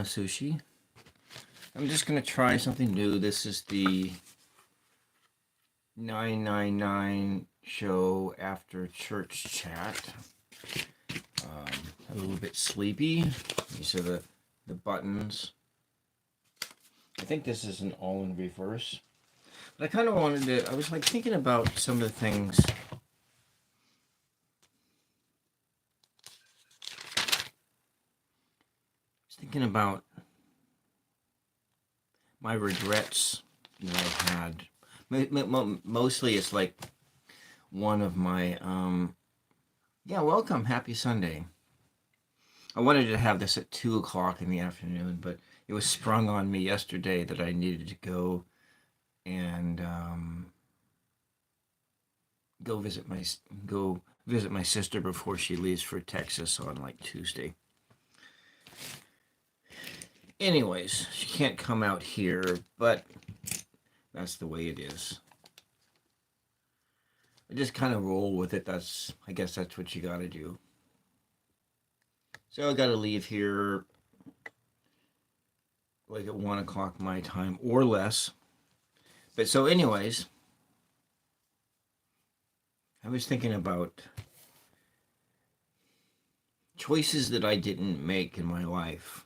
Sushi. I'm just going to try something new. This is the 999 show after church chat. A little bit sleepy. These are the buttons. I think this is an all in reverse. But I kind of wanted to, I was like thinking about some of the things. Thinking about my regrets that I've had. Mostly it's like one of my, yeah, welcome, happy Sunday. I wanted to have this at 2 o'clock in the afternoon, but it was sprung on me yesterday that I needed to go and go visit my sister before she leaves for Texas on like Tuesday. Anyways, she can't come out here, but that's the way it is. I just kind of roll with it. I guess that's what you got to do. So I got to leave here like at 1 o'clock my time or less. But so anyways, I was thinking about choices that I didn't make in my life.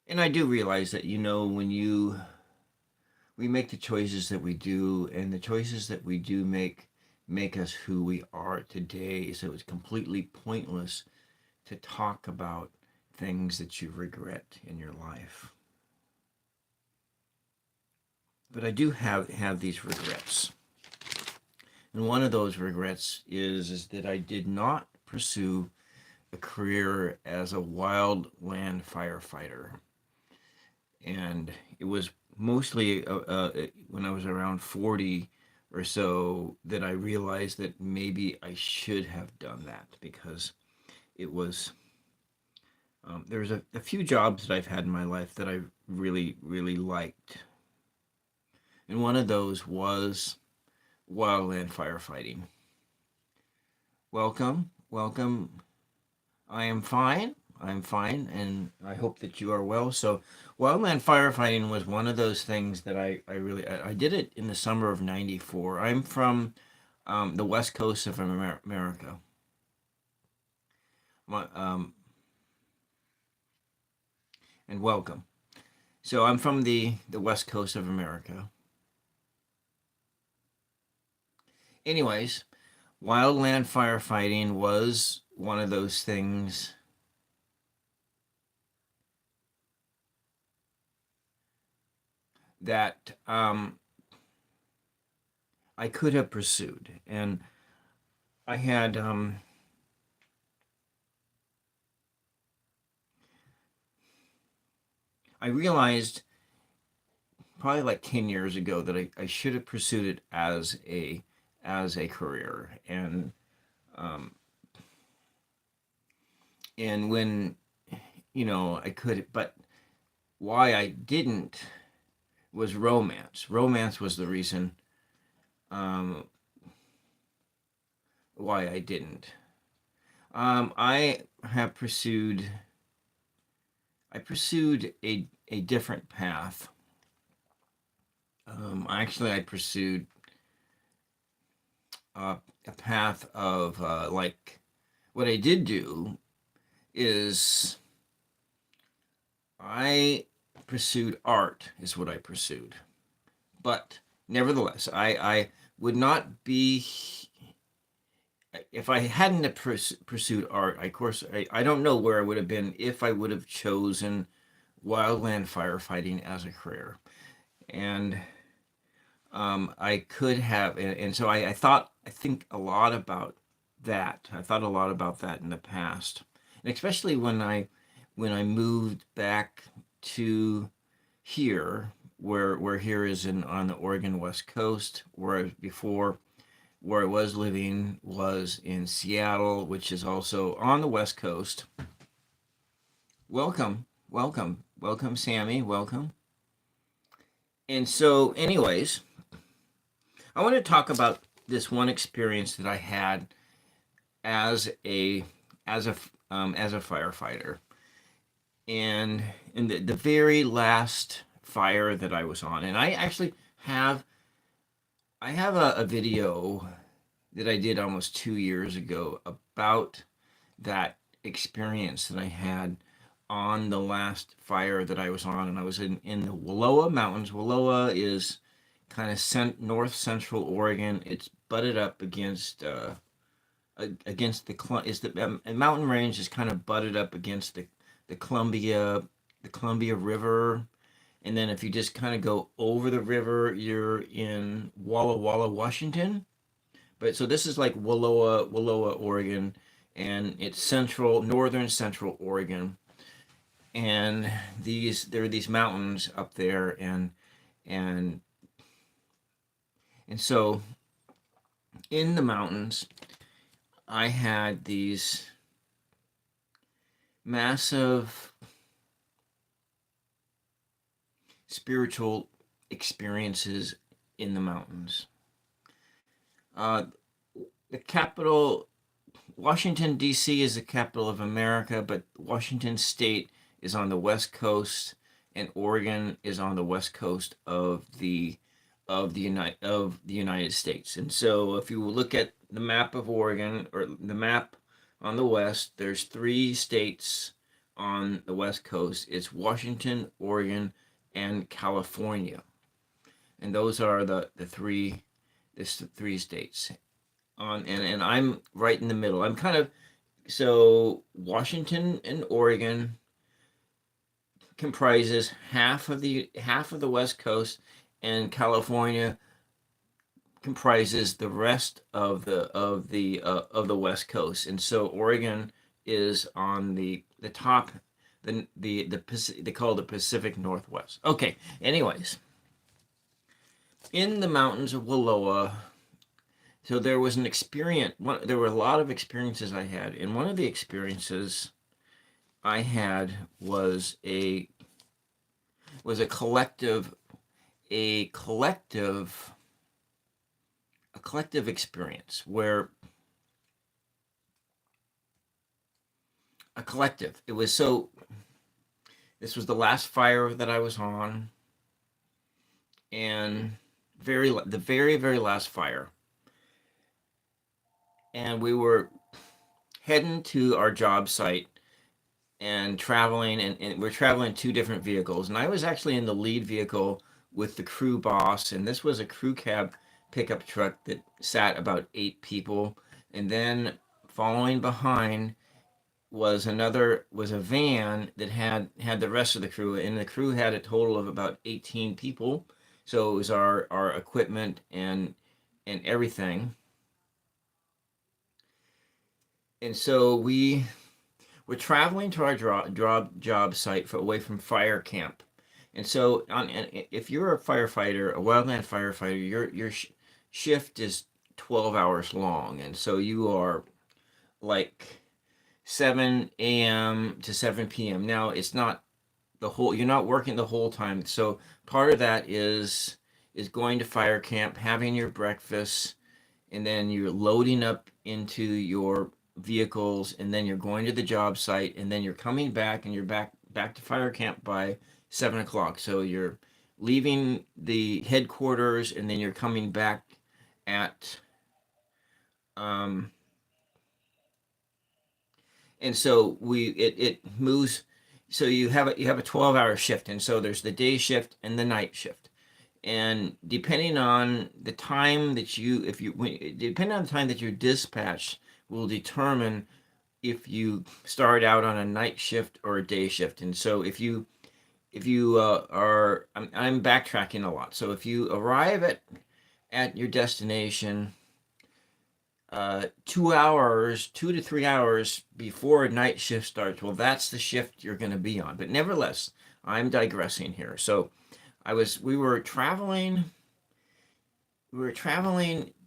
And I do realize that, when we make the choices that we do, and the choices that we do make us who we are today. So it's completely pointless to talk about things that you regret in your life. But I do have these regrets. And one of those regrets is that I did not pursue a career as a wildland firefighter. And it was mostly when I was around 40 or so that I realized that maybe I should have done that, because it was there's a few jobs that I've had in my life that I really, really liked. And one of those was wildland firefighting. Welcome. I am fine, and I hope that you are well. So wildland firefighting was one of those things that I did it in the summer of 94. I'm from the west coast of America. And welcome. So I'm from the west coast of America. Anyways, wildland firefighting was one of those things that I could have pursued. And I had I realized probably like 10 years ago that I should have pursued it as a career. And when I could, but why I didn't was romance. Romance was the reason why I didn't. I pursued a different path. Actually, I pursued a path of like, what I did do is I pursued art, is what I pursued. But nevertheless, I would not be, if I hadn't pursued art, of course, I don't know where I would have been if I would have chosen wildland firefighting as a career. And I could have, and so I think a lot about that. I thought a lot about that in the past, and especially when I moved back to here, where here is on the Oregon West Coast, where before where I was living was in Seattle, which is also on the West Coast. Welcome, Sammy, welcome. And so, anyways, I want to talk about this one experience that I had as a firefighter. and in the very last fire that I was on, and I actually have I have a video that I did almost 2 years ago about that experience that I had on the last fire that I was on, and I was in the Wallowa Mountains. Wallowa is kind of north central Oregon. It's butted up against is the mountain range is kind of butted up against the Columbia the Columbia River, and then if you just kind of go over the river, you're in Walla Walla, Washington. But so this is like Wallowa, Oregon, and it's northern central Oregon, and there are these mountains up there, and and so in the mountains, I had these massive spiritual experiences in the mountains. Uh, the capital, Washington, D.C., is the capital of America, but Washington State is on the West Coast, and Oregon is on the West Coast of the United States. And so, if you look at the map of Oregon or the map on the west, there's three states on the West Coast. It's Washington, Oregon, and California, and those are the three states. And I'm right in the middle. I'm kind of so Washington and Oregon comprises half of the West Coast, and California comprises the rest of the West Coast. And so Oregon is on the top, they call it the Pacific Northwest. Okay. Anyways, in the mountains of Wallowa, so there was an experience. There were a lot of experiences I had, and one of the experiences I had was a collective experience where a collective. It was so. This was the last fire that I was on, and the very last fire, and we were heading to our job site and traveling, and we're traveling two different vehicles, and I was actually in the lead vehicle with the crew boss, and this was a crew cab pickup truck that sat about 8 people, and then following behind was a van that had the rest of the crew, and the crew had a total of about 18 people. So it was our equipment and everything. And so we were traveling to our job site away from fire camp. And so if you're a firefighter, a wildland firefighter, your shift is 12 hours long, and so you are like 7 a.m. to 7 p.m. Now, it's not you're not working the whole time. So part of that is going to fire camp, having your breakfast, and then you're loading up into your vehicles, and then you're going to the job site, and then you're coming back, and you're back to fire camp by 7 o'clock. So you're leaving the headquarters, and then you're coming back at and so it moves. So you have a 12-hour shift, and so there's the day shift and the night shift, and depending on the time that depending on the time that you're dispatched will determine if you start out on a night shift or a day shift. And so if you I'm backtracking a lot. So if you arrive at your destination 2 to 3 hours before night shift starts, well, that's the shift you're going to be on. But nevertheless, I'm digressing here. So we were traveling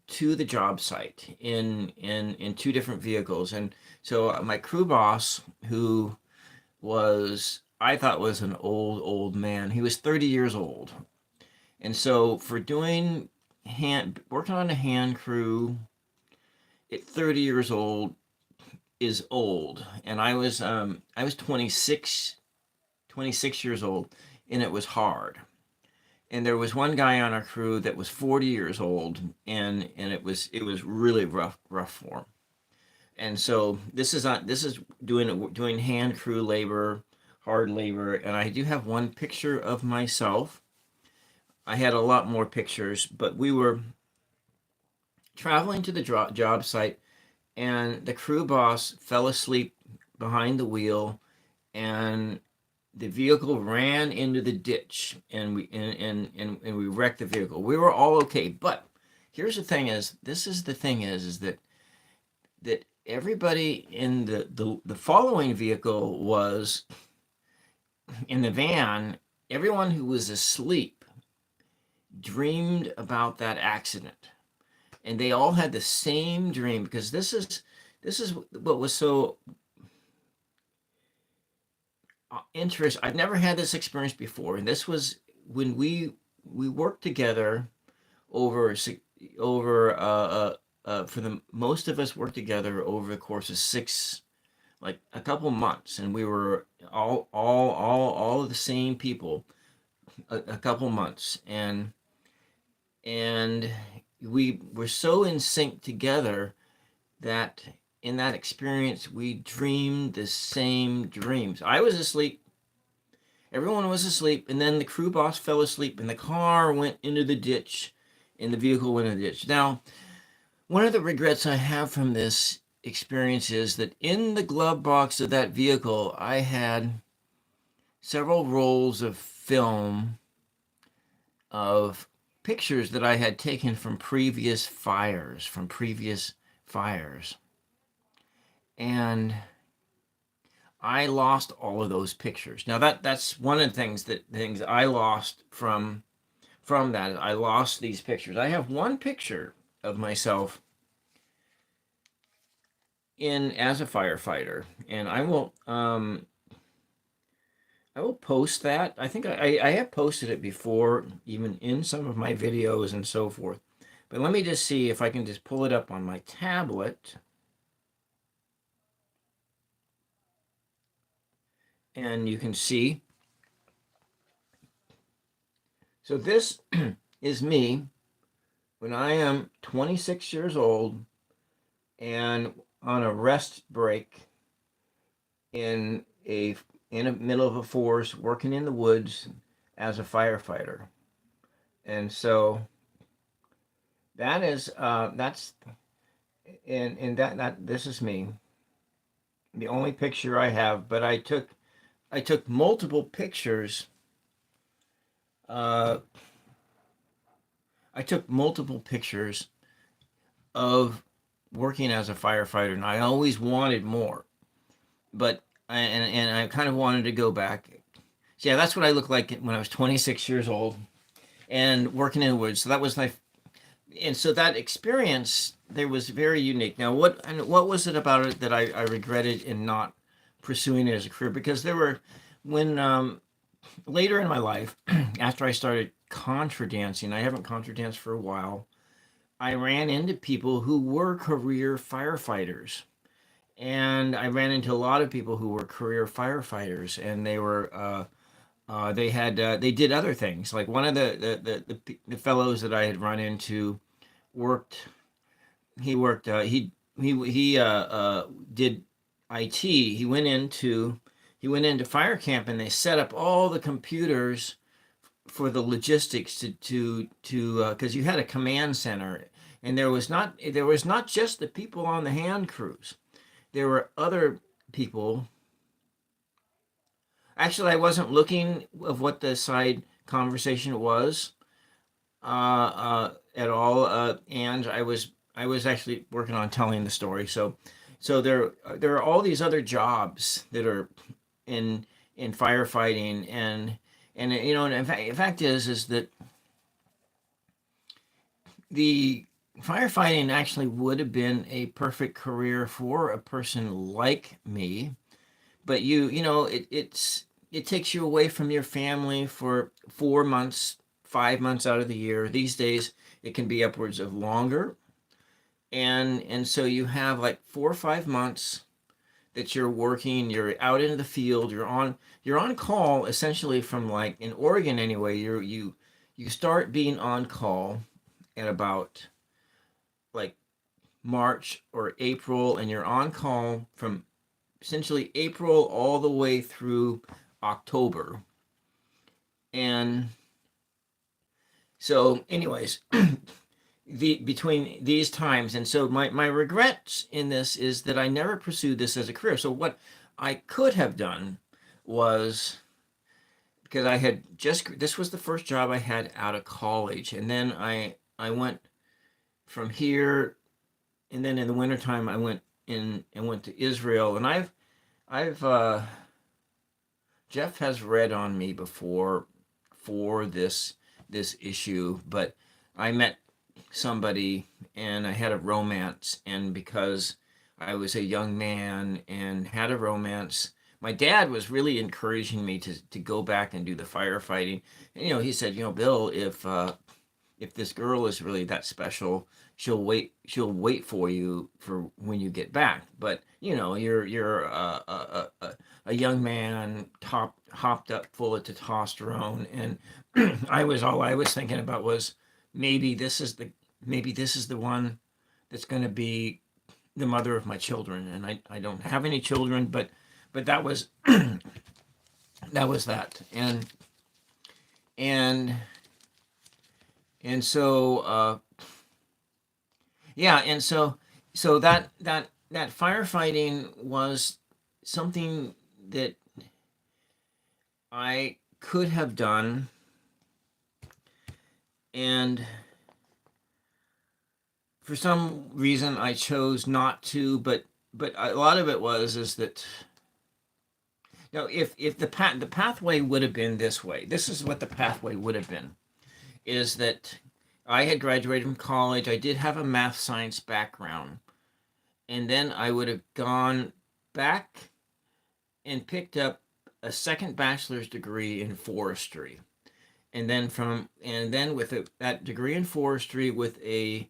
to the job site in two different vehicles. And so my crew boss, who I thought was an old man, he was 30 years old. And so for working on a hand crew at 30 years old is old. And I was 26 26 years old, and it was hard. And there was one guy on our crew that was 40 years old, and it was really rough for him. And so this is doing hand crew labor, hard labor, and I do have one picture of myself. I had a lot more pictures, but we were traveling to the job site, and the crew boss fell asleep behind the wheel, and the vehicle ran into the ditch, and we wrecked the vehicle. We were all okay, but here's the thing: is that everybody in the following vehicle was in the van. Everyone who was asleep dreamed about that accident, and they all had the same dream, because this is what was so interesting. I've never had this experience before, and this was when we worked together over for the most of us worked together over the course of like a couple months, and we were all of the same people a couple months, and we were so in sync together that in that experience we dreamed the same dreams. I was asleep, everyone was asleep, and then the crew boss fell asleep, and the car went into the ditch, and the vehicle went in the ditch. Now, one of the regrets I have from this experience is that in the glove box of that vehicle, I had several rolls of film of pictures that I had taken from previous fires, and I lost all of those pictures. Now that's one of the things I lost from that. I lost these pictures. I have one picture of myself in as a firefighter, and I will post that. I think I have posted it before, even in some of my videos and so forth. But let me just see if I can just pull it up on my tablet. And you can see. So this is me when I am 26 years old and on a rest break in the middle of a forest, working in the woods as a firefighter. And so that's and that this is me. The only picture I have, but I took multiple pictures. I took multiple pictures of working as a firefighter, and I always wanted more, but I kind of wanted to go back. So yeah, that's what I looked like when I was 26 years old and working in the woods. So that was and so that experience there was very unique. Now, what was it about it that I regretted in not pursuing it as a career? Because there were when later in my life, after I started contra dancing, I haven't contra danced for a while. I ran into people who were career firefighters, and I ran into a lot of people who were career firefighters, and they did other things. Like one of the fellows that I had run into worked. He worked. He did IT. He went into fire camp, and they set up all the computers for the logistics to because you had a command center, and there was not just the people on the hand crews. There were other people. Actually, I wasn't looking of what the side conversation was at all, and I was actually working on telling the story. So there are all these other jobs that are in firefighting, and in fact is that the firefighting actually would have been a perfect career for a person like me, but it takes you away from your family for 4 months, 5 months out of the year. These days it can be upwards of longer, and so you have like 4 or 5 months that you're working, you're out in the field, you're on call essentially from like in Oregon anyway, you start being on call at about like March or April, and you're on call from essentially April all the way through October. And so anyways, between these times, and so my regrets in this is that I never pursued this as a career. So what I could have done was, because I had just, this was the first job I had out of college, and then I went from here, and then in the wintertime I went in and went to Israel, and I've Jeff has read on me before for this issue, but I met somebody and I had a romance, and because I was a young man and had a romance, my dad was really encouraging me to go back and do the firefighting. And he said, Bill, if this girl is really that special, she'll wait for you for when you get back. But you're a young man, hopped up full of testosterone, and all I was thinking about was maybe this is the one that's going to be the mother of my children. And I don't have any children, but that was that was that. And so yeah, and so that firefighting was something that I could have done, and for some reason I chose not to. But a lot of it is that if the pathway would have been this way, this is what the pathway would have been, is that I had graduated from college. I did have a math science background, and then I would have gone back and picked up a second bachelor's degree in forestry, and then with that degree in forestry with a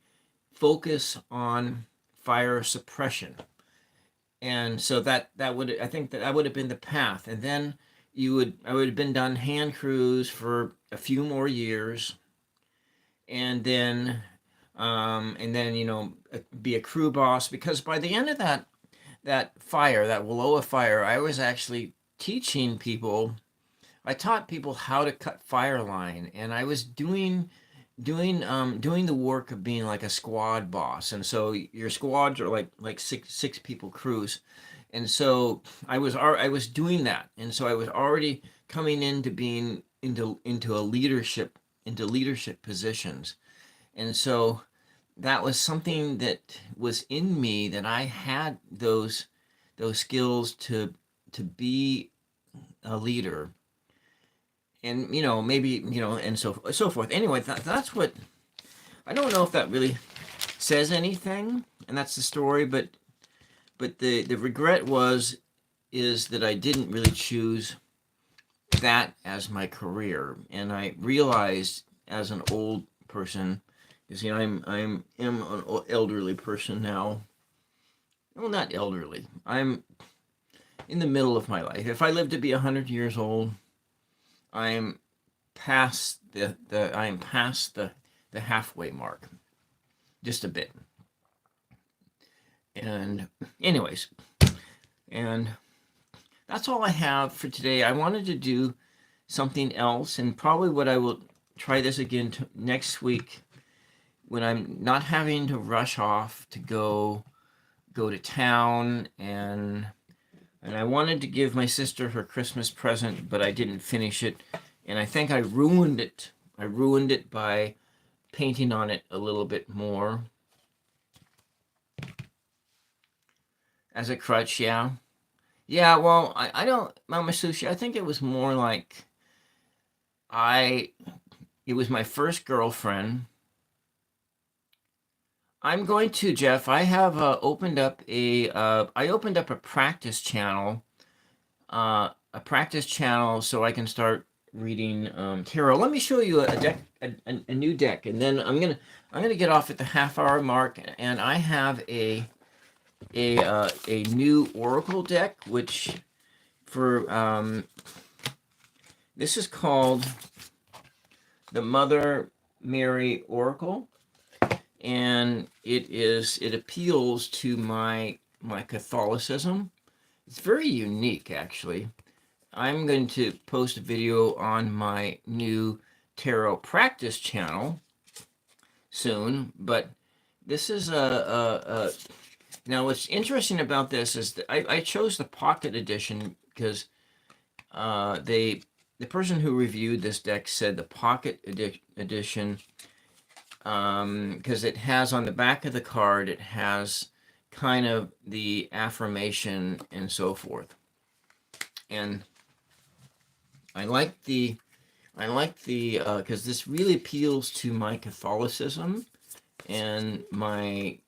focus on fire suppression. And so I think that would have been the path. And then I would have been done hand crews for a few more years, and then be a crew boss, because by the end of that Wallowa fire, I was actually teaching people. I taught people how to cut fire line, and I was doing the work of being like a squad boss. And so your squads are like six people crews, and so I was doing that, and so I was already coming into being into leadership positions. And so that was something that was in me, that I had those skills to be a leader. And maybe and so forth. Anyway, that's what, I don't know if that really says anything, and that's the story. But the regret is that I didn't really choose that as my career. And I realized as an old person, I'm an elderly person now. Well, not elderly. I'm in the middle of my life. If I live to be 100 years old, I'm past the halfway mark, just a bit. And anyways, and that's all I have for today. I wanted to do something else, and probably what I will try this again next week, when I'm not having to rush off to go to town. And I wanted to give my sister her Christmas present, but I didn't finish it, and I think I ruined it. I ruined it by painting on it a little bit more as a crutch. Yeah. Well, I don't, Mama Sushi. I think it was more like it was my first girlfriend. I'm going to, Jeff, I have opened up a practice channel, so I can start reading tarot. Let me show you a deck, a new deck, and then I'm gonna get off at the half-hour mark, and I have a a new Oracle deck, which for this is called the Mother Mary Oracle, and it appeals to my Catholicism. It's very unique, actually. I'm going to post a video on my new tarot practice channel soon, but this is a now what's interesting about this is that I chose the pocket edition because the person who reviewed this deck said the pocket edition, because it has on the back of the card, it has kind of the affirmation and so forth. And I like the because this really appeals to my Catholicism and my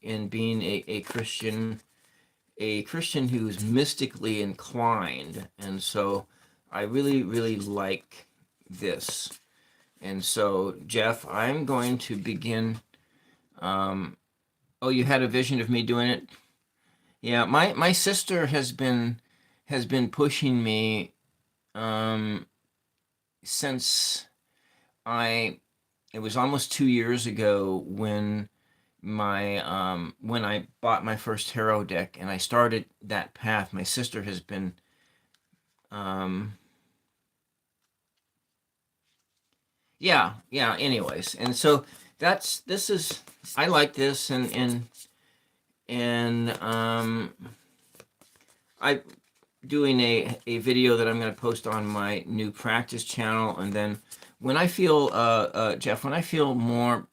in being a Christian, who's mystically inclined, and so I really like this. And so, Jeff, I'm going to begin. Oh, you had a vision of me doing it? Yeah, my sister has been pushing me since it was almost 2 years ago when I bought my first tarot deck and I started that path. My sister has been yeah, anyways. And so this is, I like this, and I doing a video that I'm going to post on my new practice channel. And then when I feel Jeff, when I feel more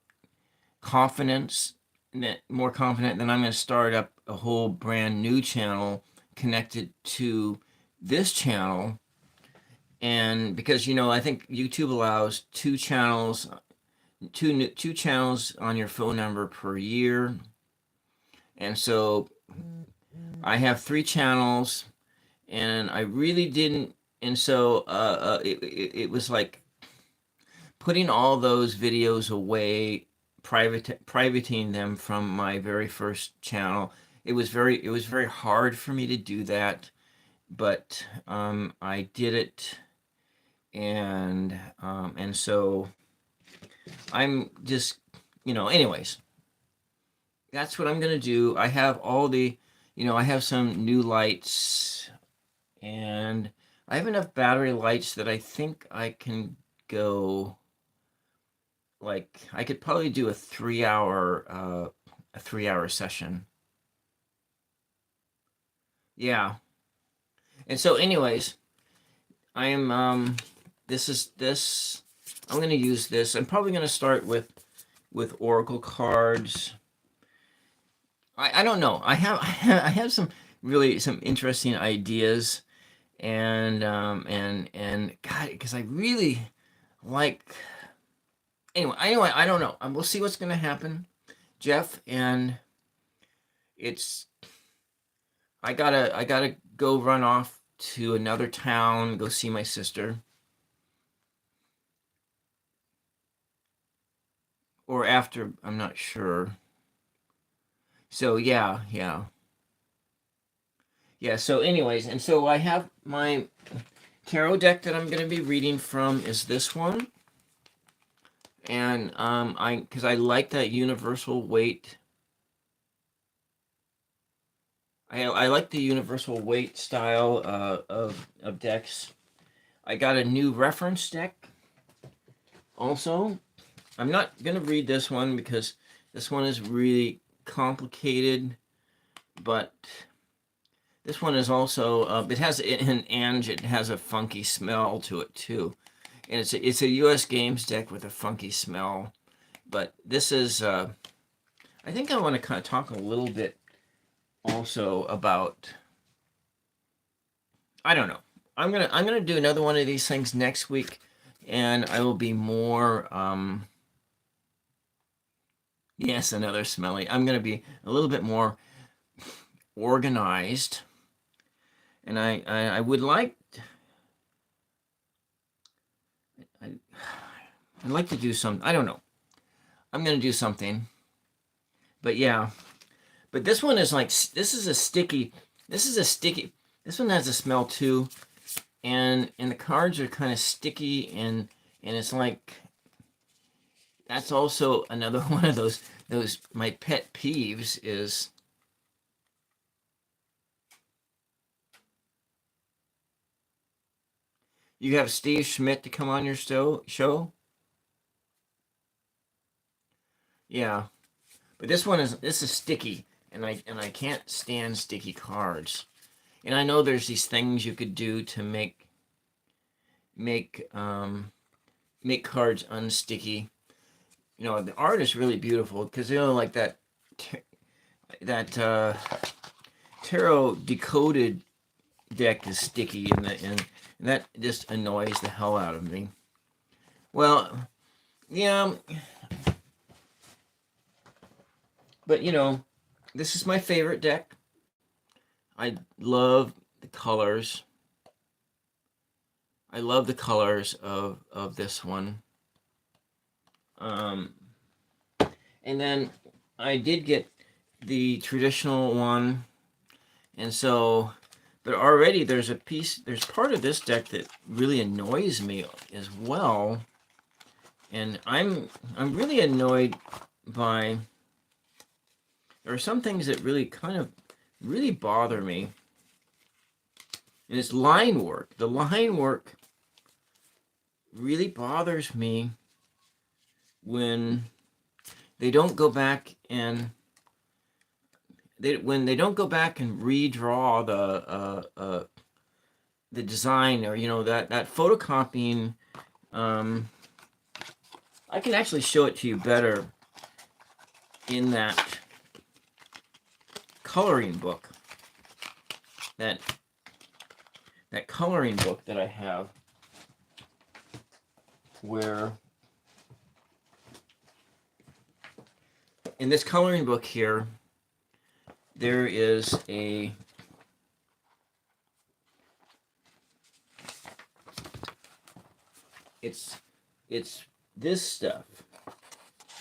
confident, then I'm going to start up a whole brand new channel connected to this channel. And because I think YouTube allows two channels on your phone number per year, and so I have 3 channels, and I really didn't, and so it was like putting all those videos away, privating them from my very first channel. It was very hard for me to do that, but I did it, and so I'm just, anyways, that's what I'm gonna do. I have all the, I have some new lights, and I have enough battery lights that I think I can go, like, I could probably do a 3 hour session. Yeah. And so anyways, I am I'm going to use this. I'm probably going to start with Oracle cards. I don't know. I have some interesting ideas, and God, because I really like. Anyway, I don't know. We'll see what's going to happen, Jeff. And I gotta go run off to another town, go see my sister. Or after, I'm not sure. So yeah. So anyways, and so I have my tarot deck that I'm going to be reading from is this one. And because I like that universal weight. I like the universal weight style of decks. I got a new reference deck also. I'm not going to read this one because this one is really complicated, but this one is also, it has it has a funky smell to it too. And it's a US Games deck with a funky smell. But this is, I think I want to kind of talk a little bit also about, I don't know. I'm gonna do another one of these things next week, and I will be more, yes, another smelly. I'm gonna be a little bit more organized, and I would like, I'd like to do some, I don't know. I'm gonna do something, but yeah. But this one is like, this is a sticky, this one has a smell too. And the cards are kind of sticky, and it's like, that's also another one of those my pet peeves is you have Steve Schmidt to come on your show. Yeah, but this is sticky, and I can't stand sticky cards. And I know there's these things you could do to make make cards unsticky. You know, the art is really beautiful because, you know, like that tarot decoded deck is sticky, and that just annoys the hell out of me. Well, yeah, but you know, this is my favorite deck. I love the colors. I love the colors of this one. And then I did get the traditional one, and so, but already there's part of this deck that really annoys me as well, and I'm really annoyed by, there are some things that really kind of really bother me, and it's line work. The line work really bothers me when they don't go back and when they don't go back and redraw the design, or you know, that photocopying. I can actually show it to you better in that coloring book. That coloring book that I have, where in this coloring book here, there is it's this stuff.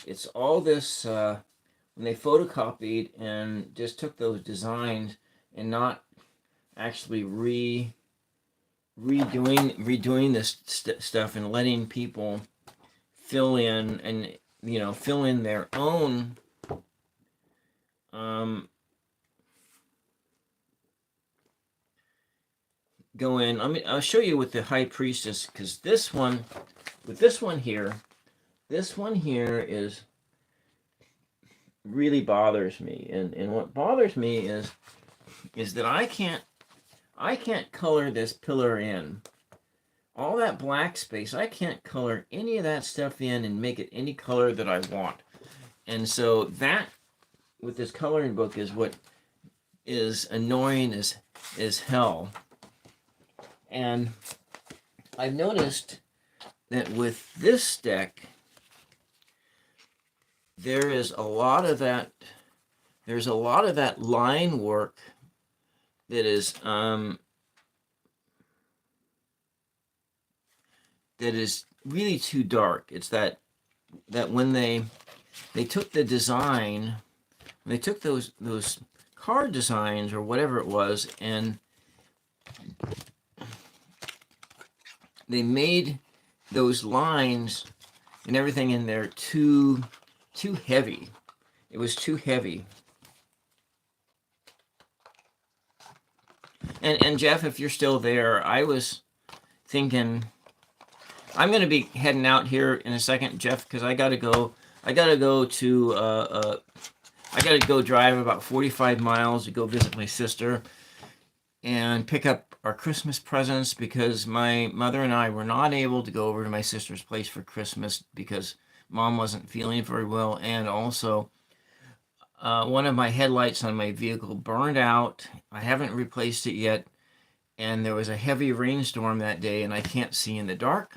It's all this, when they photocopied and just took those designs and not actually redoing this stuff and letting people fill in, and you know, fill in their own go in. I'll show you with the High Priestess, because this one here is really bothers me, and what bothers me is that I can't color this pillar in. All that black space, I can't color any of that stuff in and make it any color that I want. And so that, with this coloring book, is what is annoying as hell. And I've noticed that with this deck, there is a lot of that, there's a lot of that line work that is really too dark. It's that when they took the design, they took those card designs or whatever it was, and they made those lines and everything in there too heavy. It was too heavy. And Jeff, if you're still there, I was thinking, I'm going to be heading out here in a second, Jeff, because I got to go drive about 45 miles to go visit my sister and pick up our Christmas presents, because my mother and I were not able to go over to my sister's place for Christmas because Mom wasn't feeling very well, and also one of my headlights on my vehicle burned out. I haven't replaced it yet, and there was a heavy rainstorm that day, and I can't see in the dark.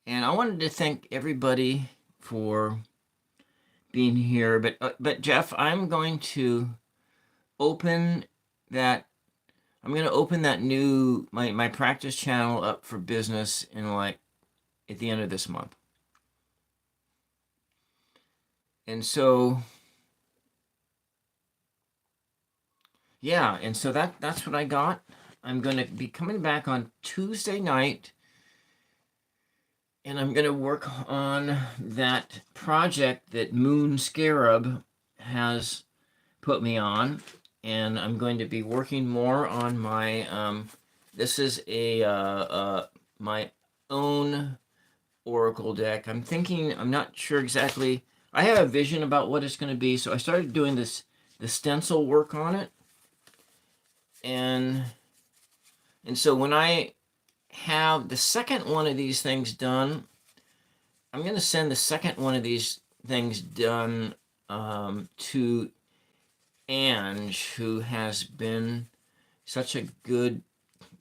And I wanted to thank everybody for being here, but Jeff, I'm going to open that. I'm going to open that new my practice channel up for business in, like, at the end of this month. And so yeah, and so that's what I got. I'm going to be coming back on Tuesday night, and I'm going to work on that project that Moon Scarab has put me on, and I'm going to be working more on my. This is my own Oracle deck. I'm thinking. I'm not sure exactly. I have a vision about what it's going to be, so I started doing the stencil work on it, and so when I have the second one of these things done, I'm going to send the second one of these things done to Ange, who has been such a good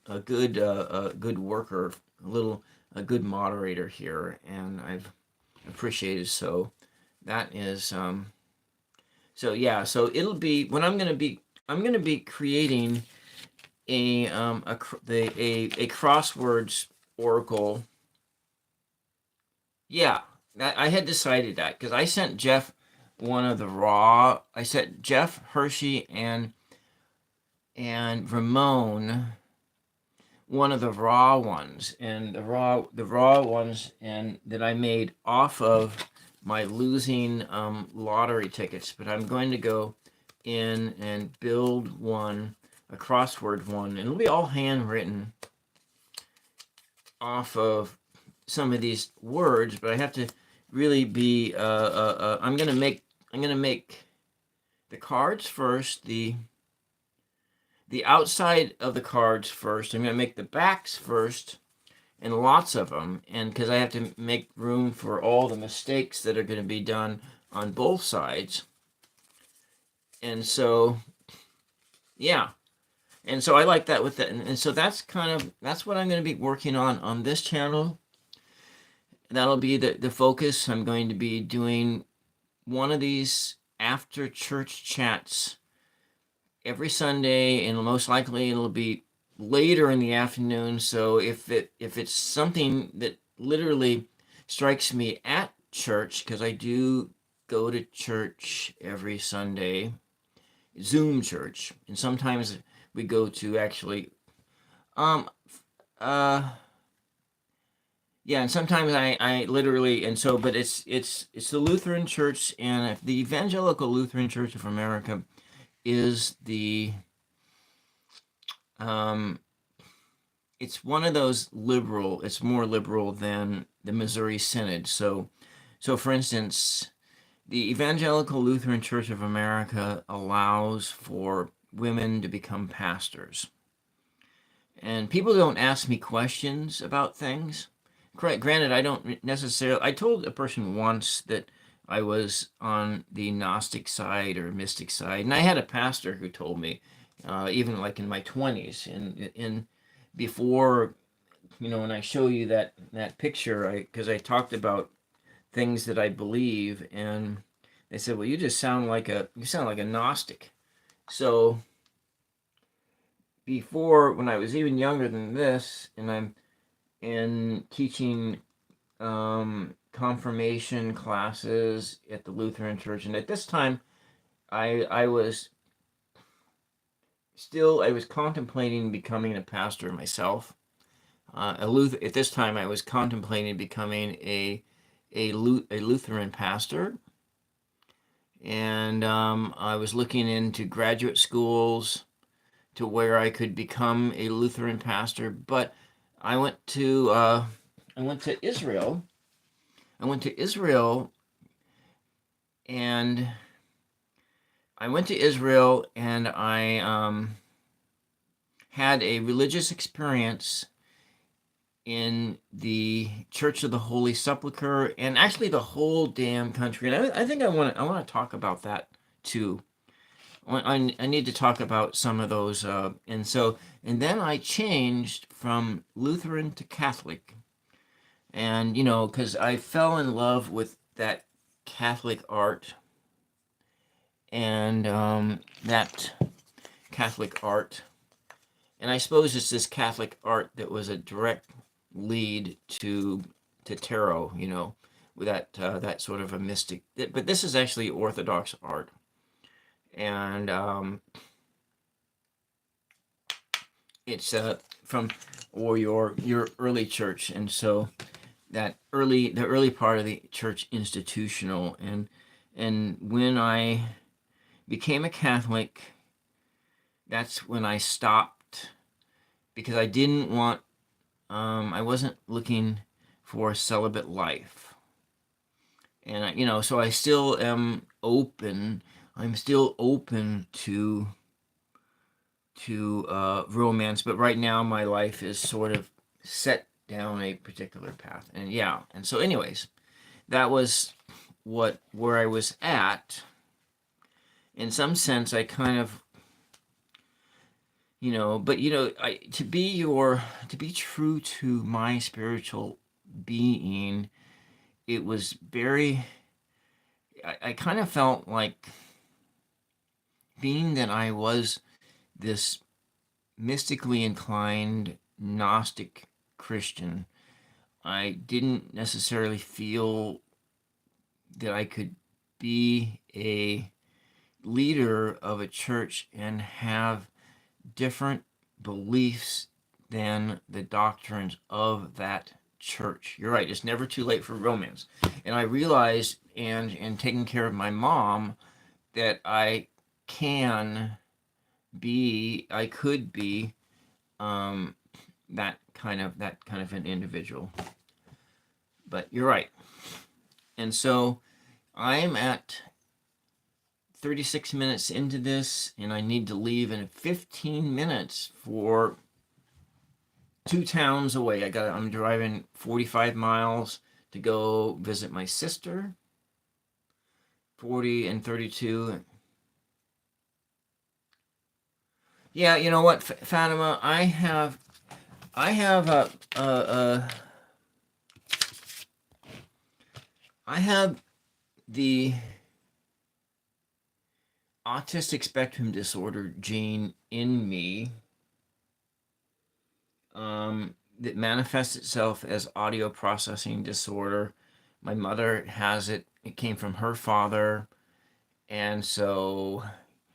worker, a good moderator here, and I've appreciated. So that is so yeah. So it'll be when I'm gonna be creating a crosswords oracle. Yeah, I had decided that because I sent Jeff one of the raw. I sent Jeff Hershey and Ramon one of the raw ones, and the raw ones and that I made off of my losing lottery tickets. But I'm going to go in and build one, a crossword one, and it'll be all handwritten off of some of these words. But I have to really be. I'm gonna make the cards first. The outside of the cards first. I'm going to make the backs first, and lots of them, and because I have to make room for all the mistakes that are going to be done on both sides. And so, yeah. And so I like that with it. And so that's what I'm going to be working on this channel. That'll be the focus. I'm going to be doing one of these after church chats every Sunday, and most likely it'll be later in the afternoon. So if it's something that literally strikes me at church, because I do go to church every Sunday, Zoom church, and sometimes we go to actually yeah, and sometimes I literally, and so, but it's the Lutheran Church, and the Evangelical Lutheran Church of America is it's one of those liberal. It's more liberal than the Missouri Synod. So for instance, the Evangelical Lutheran Church of America allows for women to become pastors, and people don't ask me questions about things. Granted, I don't necessarily. I told a person once that I was on the Gnostic side or mystic side, and I had a pastor who told me, even like in my 20s, and before, when I show you that picture, because I talked about things that I believe, and they said, "Well, you sound like a Gnostic." So before, when I was even younger than this, and I'm in teaching confirmation classes at the Lutheran Church, and at this time, I was contemplating becoming a pastor myself. At this time, I was contemplating becoming a Lutheran pastor, and I was looking into graduate schools to where I could become a Lutheran pastor. But I went to Israel. And I had a religious experience in the Church of the Holy Sepulchre, and actually the whole damn country. And I think I want to talk about that too. I need to talk about some of those, and then I changed from Lutheran to Catholic, and because I fell in love with that Catholic art, and and I suppose it's this Catholic art that was a direct lead to tarot, with that sort of a mystic. But this is actually Orthodox art, and it's from or your early church, and so the early part of the church institutional, and when I became a Catholic, that's when I stopped because I didn't want I wasn't looking for a celibate life, and so I still am open. I'm still open to romance, but right now my life is sort of set down a particular path, and yeah, and so anyways, that was where I was at. In some sense, I kind of but I to be true to my spiritual being, it was very. I kind of felt like being that I was this mystically inclined Gnostic Christian, I didn't necessarily feel that I could be a leader of a church and have different beliefs than the doctrines of that church. You're right, it's never too late for romance. And I realized, and in taking care of my mom, that I could be that kind of an individual. But you're right. And so I'm at 36 minutes into this, and I need to leave in 15 minutes for 2 towns away. I'm driving 45 miles to go visit my sister. 40 and 32. Yeah, you know what, Fatima, I have I have the autistic spectrum disorder gene in me, that manifests itself as audio processing disorder. My mother has it. It came from her father, and so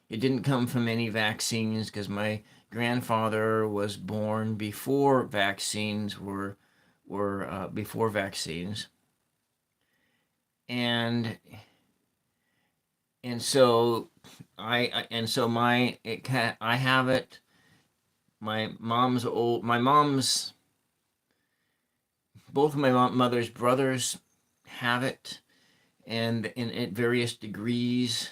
it didn't come from any vaccines because my grandfather was born before vaccines were before vaccines, and so I and so my it can I have it. My mom's both of my mother's brothers have it, and in at various degrees.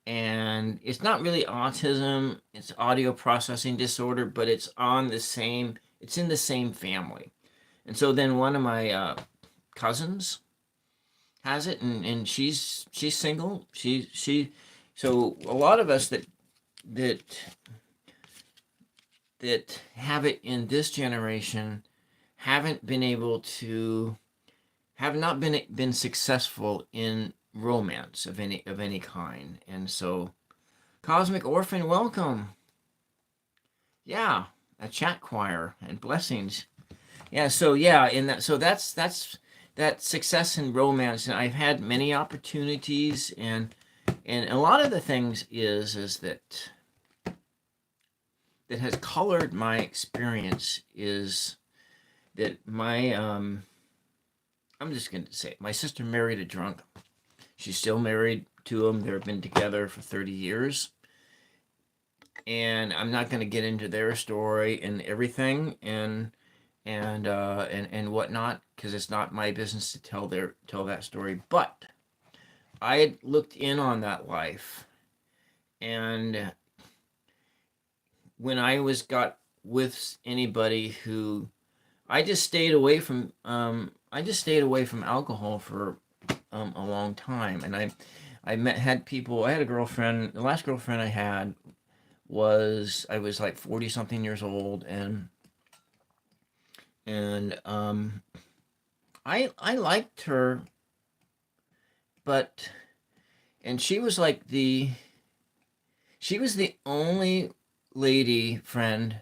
And it's not really autism, it's audio processing disorder, but it's in the same family. And so then one of my cousins has it, and she's single. So a lot of us that that have it in this generation haven't been able to have not been successful in romance of any kind. And so, Cosmic Orphan, welcome. Yeah, a chat choir and blessings. Yeah, so yeah, in that, so that's that success in romance, and I've had many opportunities, and a lot of the things is that has colored my experience is that I'm just going to say it, my sister married a drunk. She's still married to him. They've been together for 30 years. And I'm not going to get into their story and everything and whatnot, because it's not my business to tell that story. But I had looked in on that life, and when I got with anybody who I just stayed away from alcohol for a long time, and I had people. I had a girlfriend. The last girlfriend I had I was like 40 something years old, and I liked her, but she was the only lady friend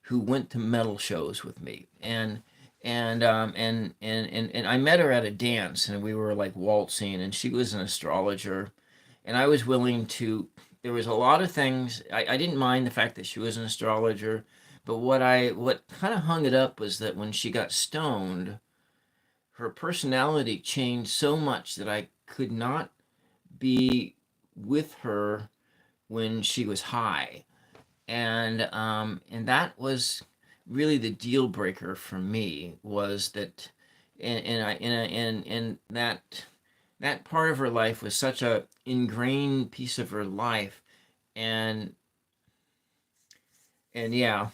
who went to metal shows with me, and I met her at a dance, and we were like waltzing, and she was an astrologer, and I was willing to. There was a lot of things I didn't mind the fact that she was an astrologer, But what kind of hung it up was that when she got stoned, her personality changed so much that I could not be with her when she was high, and that was really the deal breaker for me. Was that, and that part of her life was such a ingrained piece of her life, and yeah.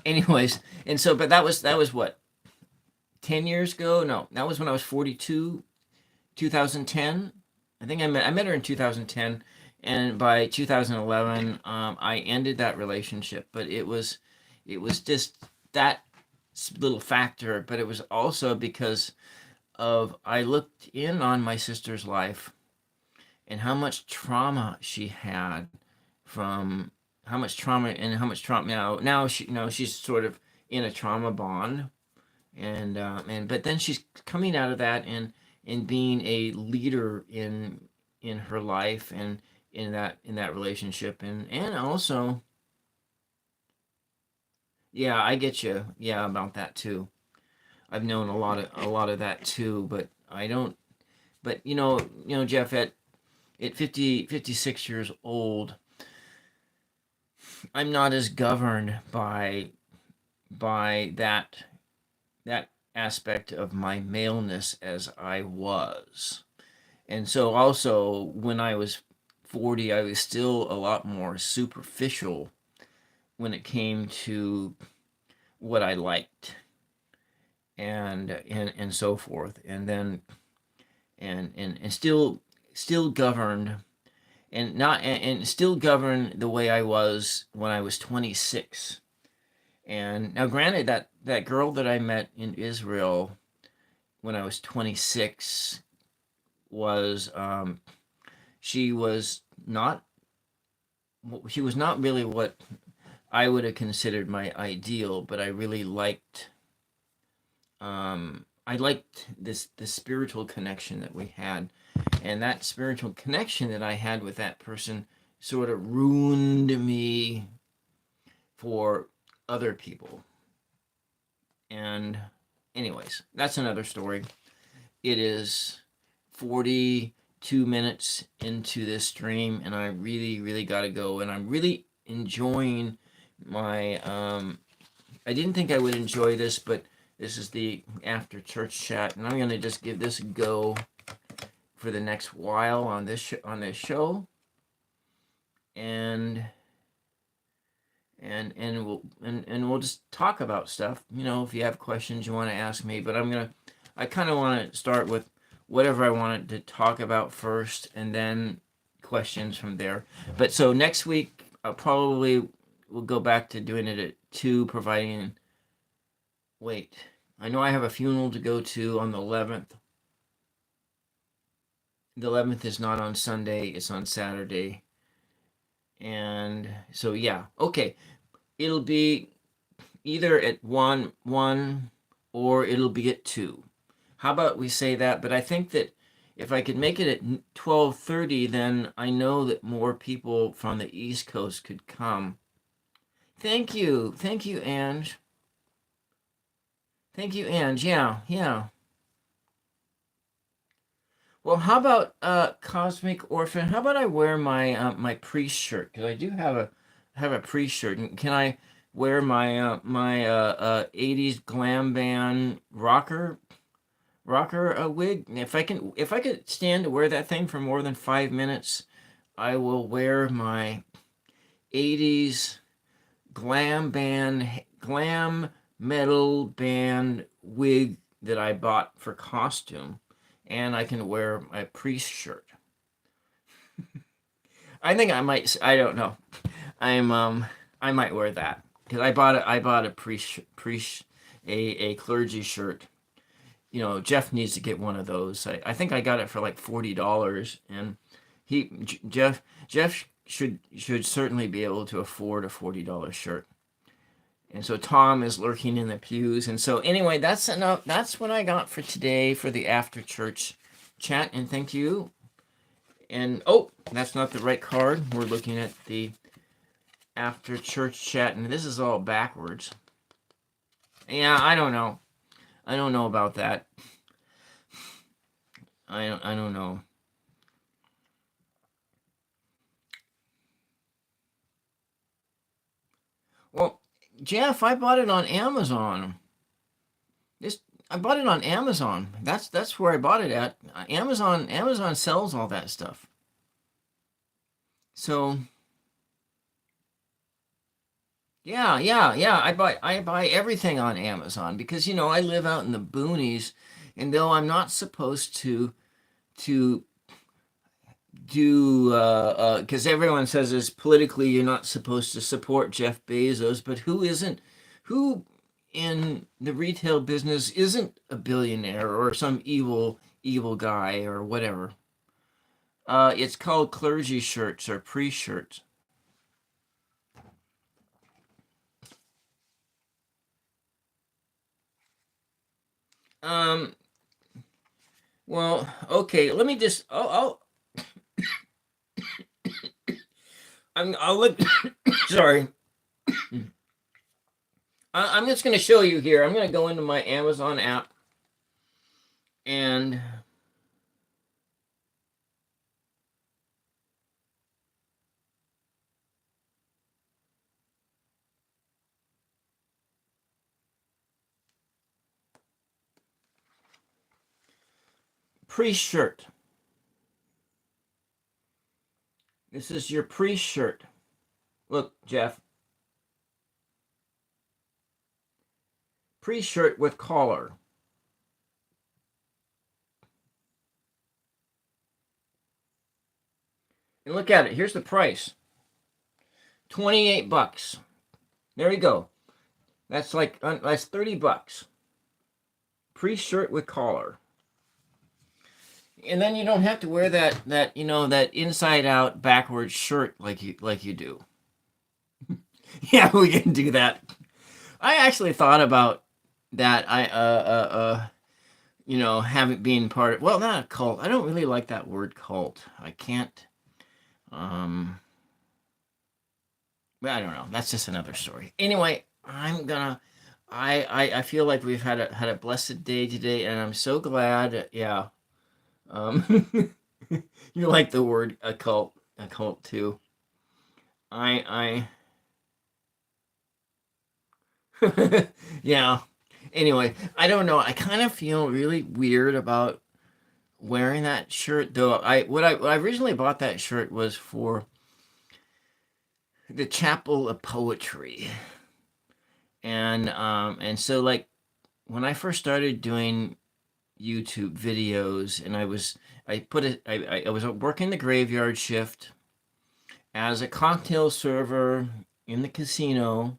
Anyways, and so, but that was what, 10 years ago? No, that was when I was 42, 2010. I think I met her in 2010, and by 2011, I ended that relationship. But it was just that little factor. But it was also because of I looked in on my sister's life and how much trauma she had from how much trauma now she's sort of in a trauma bond, and but then she's coming out of that and being a leader in her life and in that relationship, and also, yeah, I get you, yeah, about that too. I've known a lot of that too, but I don't. But Jeff, at 56 years old, I'm not as governed by that aspect of my maleness as I was. And so also when I was 40, I was still a lot more superficial when it came to what I liked and so forth. And then and still governed and not and still governed the way I was when I was 26. And now granted, that girl that I met in Israel when I was 26 was she was not she was not really what I would have considered my ideal, but I liked this the spiritual connection that we had, and that spiritual connection that I had with that person sort of ruined me for other people. And anyways, that's another story. It is 42 minutes into this stream, and I really, really got to go. And I'm really enjoying my. I didn't think I would enjoy this, but this is the after church chat, and I'm gonna just give this a go for the next while on this show, and we'll just talk about stuff. If you have questions you want to ask me, but I kind of want to start with whatever I wanted to talk about first, and then questions from there. But so next week, I'll probably will go back to doing it at 2, providing. Wait, I know I have a funeral to go to on the 11th. The 11th is not on Sunday; it's on Saturday. And so yeah, okay, it'll be either at 1 or it'll be at 2. How about we say that? But I think that if I could make it at 12:30, then I know that more people from the East Coast could come. Thank you, Ange. Thank you, Ange. Yeah. Well, how about Cosmic Orphan? How about I wear my priest shirt, because I do have a priest shirt. And can I wear my 80s glam band rocker wig? If I could stand to wear that thing for more than 5 minutes, I will wear my 80s glam metal band wig that I bought for costume, and I can wear my priest shirt. I think I might. I don't know. I might wear that because I bought a priest a clergy shirt. Jeff needs to get one of those. I think I got it for like $40, and Jeff should certainly be able to afford a $40 shirt. And so Tom is lurking in the pews. And so anyway, that's enough. That's what I got for today for the after church chat. And thank you. And that's not the right card. We're looking at the after church chat, and this is all backwards. Yeah, I don't know. I don't know about that. I don't know. Well, Jeff, I bought it on Amazon. I bought it on Amazon. That's where I bought it at. Amazon sells all that stuff. So yeah. I buy everything on Amazon because I live out in the boonies, and though I'm not supposed to do because everyone says it's politically you're not supposed to support Jeff Bezos, but who in the retail business isn't a billionaire or some evil guy or whatever? It's called clergy shirts or priest shirts. Um, well, okay, let me just. I'll look. Sorry. I'm just going to show you here. I'm going to go into my Amazon app and priest shirt. This is your priest shirt. Look, Jeff. Priest shirt with collar. And look at it. Here's the price. $28. There you go. That's that's $30. Priest shirt with collar. And then you don't have to wear that inside out backwards shirt like you do. Yeah, we can do that. I actually thought about that. Having been part of, well, not a cult. I don't really like that word cult. I can't. But I don't know. That's just another story. Anyway, I feel like we've had a blessed day today, and I'm so glad. Yeah. You like the word occult too. I yeah. Anyway, I don't know. I kind of feel really weird about wearing that shirt, though. What I originally bought that shirt was for the Chapel of Poetry, and so like when I first started doing YouTube videos, and I was working the graveyard shift as a cocktail server in the casino,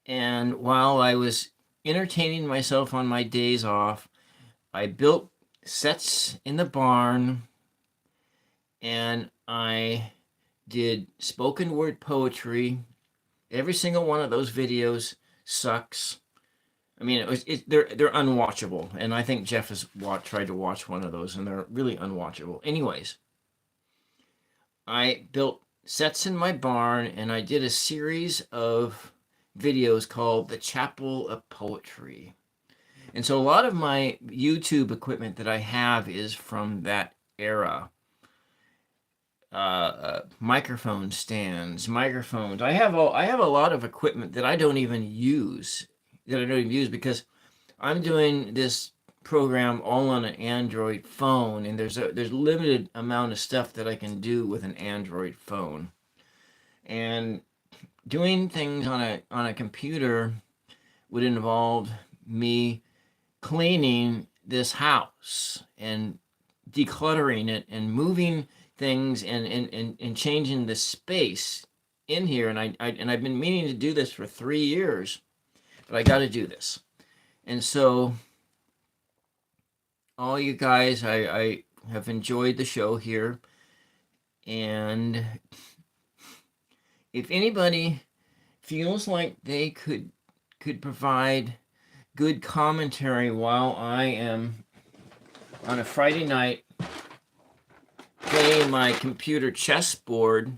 and while I was entertaining myself on my days off, I built sets in the barn, and I did spoken word poetry. Every single one of those videos sucks. I mean, they're unwatchable, and I think Jeff has tried to watch one of those, and they're really unwatchable. Anyways, I built sets in my barn, and I did a series of videos called The Chapel of Poetry. And so a lot of my YouTube equipment that I have is from that era. Microphone stands, microphones. I have a lot of equipment that I don't even use because I'm doing this program all on an Android phone, and there's limited amount of stuff that I can do with an Android phone. And doing things on a computer would involve me cleaning this house and decluttering it and moving things and changing the space in here. And I've been meaning to do this for 3 years, but I got to do this. And so all you guys, I have enjoyed the show here. And if anybody feels like they could provide good commentary while I am on a Friday night playing my computer chessboard,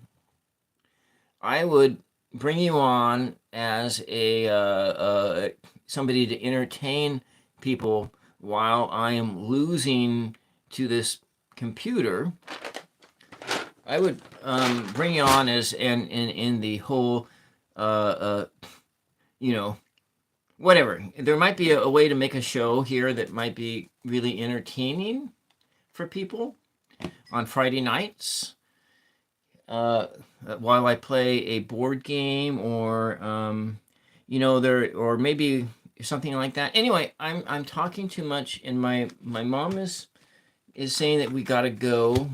I would bring you on as a somebody to entertain people while I am losing to this computer. I would bring you on as in the whole, you know, whatever. There might be a way to make a show here that might be really entertaining for people on Friday nights, while I play a board game, or there, or maybe something like that. Anyway, I'm talking too much, and my mom is saying that we gotta go.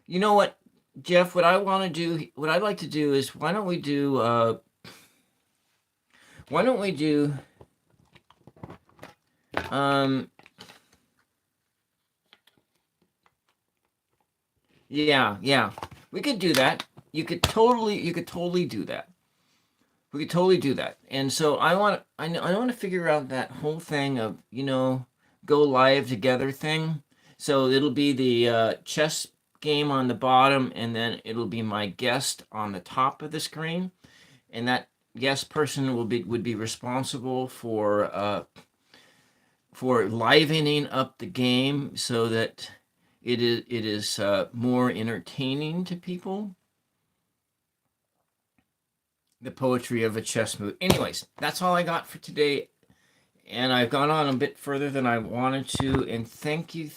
You know what, Jeff? What I'd like to do is, why don't we do yeah, we could do that. You could totally do that. We could totally do that. And so I want to figure out that whole thing of, go live together thing. So it'll be the chess game on the bottom, and then it'll be my guest on the top of the screen, and that guest person would be responsible for livening up the game so that it is more entertaining to people. The poetry of a chess move. Anyways, that's all I got for today. And I've gone on a bit further than I wanted to. And thank you.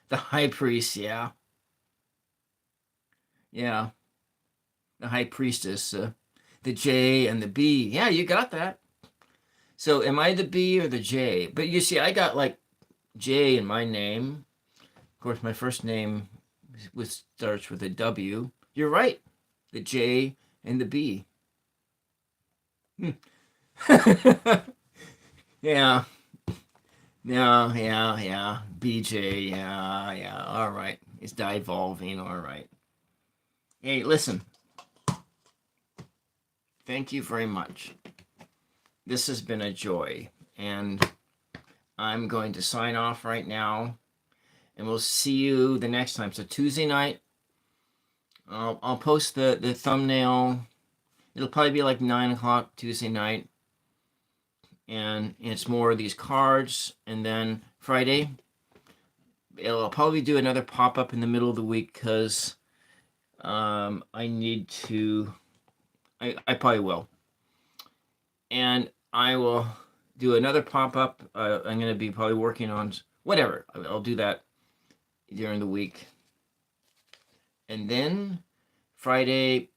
The high priest, yeah. Yeah. The high priestess. The J and the B. Yeah, you got that. So am I the B or the J? But you see, I got like J in my name. Of course, my first name starts with a W. You're right. The J and the B. Yeah. Yeah. BJ. Yeah. All right. It's devolving. All right. Hey, listen. Thank you very much. This has been a joy. And I'm going to sign off right now. And we'll see you the next time. So Tuesday night, I'll post the thumbnail. It'll probably be like 9 o'clock Tuesday night. And it's more of these cards. And then Friday, I'll probably do another pop-up in the middle of the week, because I need to. I probably will. And I will do another pop-up. I'm going to be probably working on whatever. I'll do that during the week. And then Friday,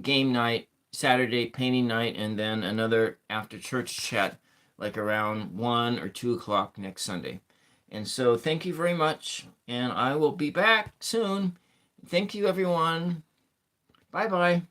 game night. Saturday, painting night. And then another after church chat, like around 1 or 2 o'clock next Sunday. And so thank you very much. And I will be back soon. Thank you, everyone. Bye-bye.